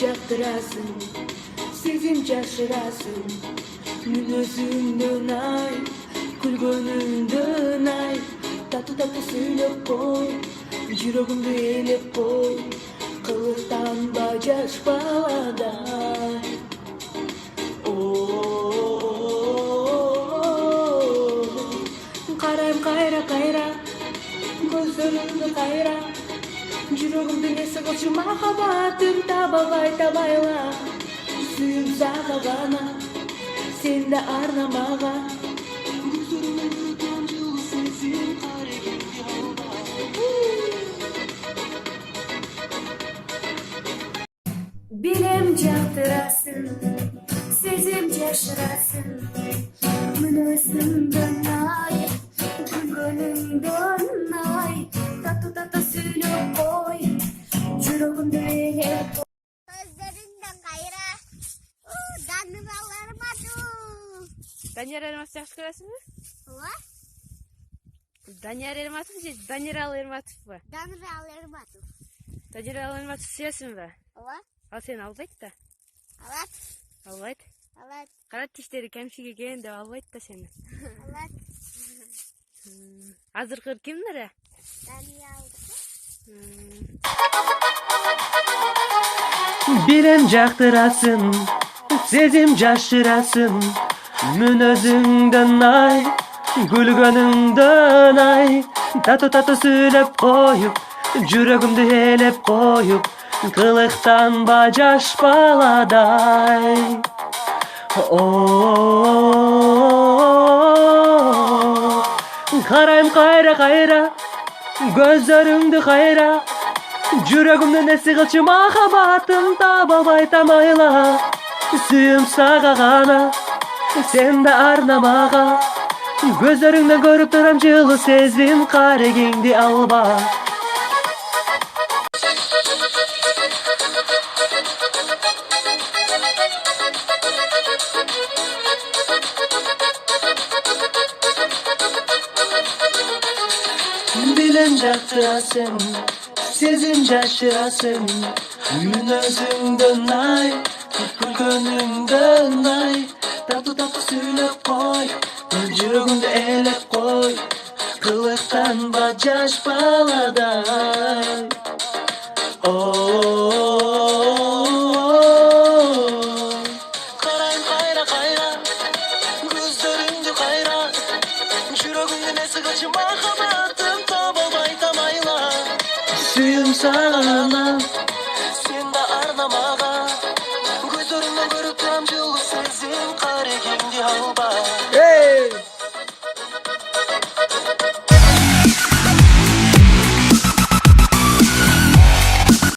жактырасың, сезим жашырасың. Мүнөзүңдөн ай, күлгөнүңдөн ай, тату сүйлөп кой, жүрөгүмдү ээлеп кой, кылыктанба жаш баладай. Карайм кайра, көзөрүңдү кайра, жүрөгүмдү эсе кылчу махаббатым табайла. Сүйүм сага гана, сен да арнамага. Билем жактырасың, сезим жашырасың. Мүнөзүңдөн ай, күлгөнүңдөн ай, тату сүйлөп кой, жүрөгүмдү ээлеп кой. Gözlerinden kayra. Danıralar batu. Данияр Ерматов жақсы көресің бе? Ова? Данияр Ерматов же Данирал Ерматов ба? Danıralar batu. Данирал Ерматов сүйесің бе? Ова? Ал сені албайды да? Alat. Албайды. Alat. Қара тиштері кәмшік екен деп албайды да сені. Alat. Азыркы кимдер? Daniyaldı. Билем жактырасың, сезим жашырасың. Мүнөзүңдөн ай, күлгөнүңдөн ай, тату сүйлөп коюп, жүрөгүмдү ээлеп коюп, кылыктанба жаш баладай. Карайм кайра, көзөрүңдү кайра, жүрөгүмдүн эси кылчу махаббатым табалбай тамайла. Сүйүм сага гана, сен да арнамага. Көзөрүңдөн көрүп турам жылуу сезим, карегиңди алба. Билем жактырасың, сезим жашырасың. Мүнөзүңдөн ай, күлгөнүңдөн ай, тату сүйлөп кой, жүрөгүмдү ээлеп кой, кылыктанба жаш баладай. Карайм кайра, көзөрүңдү кайра, жүрөгүмдүн эси кылчу махаббатым табалбай тамайла. Сүйүм сага, сен да арнамага. Көзөрүңдөн көрүп турам жылуу сезим, карегиңди алба.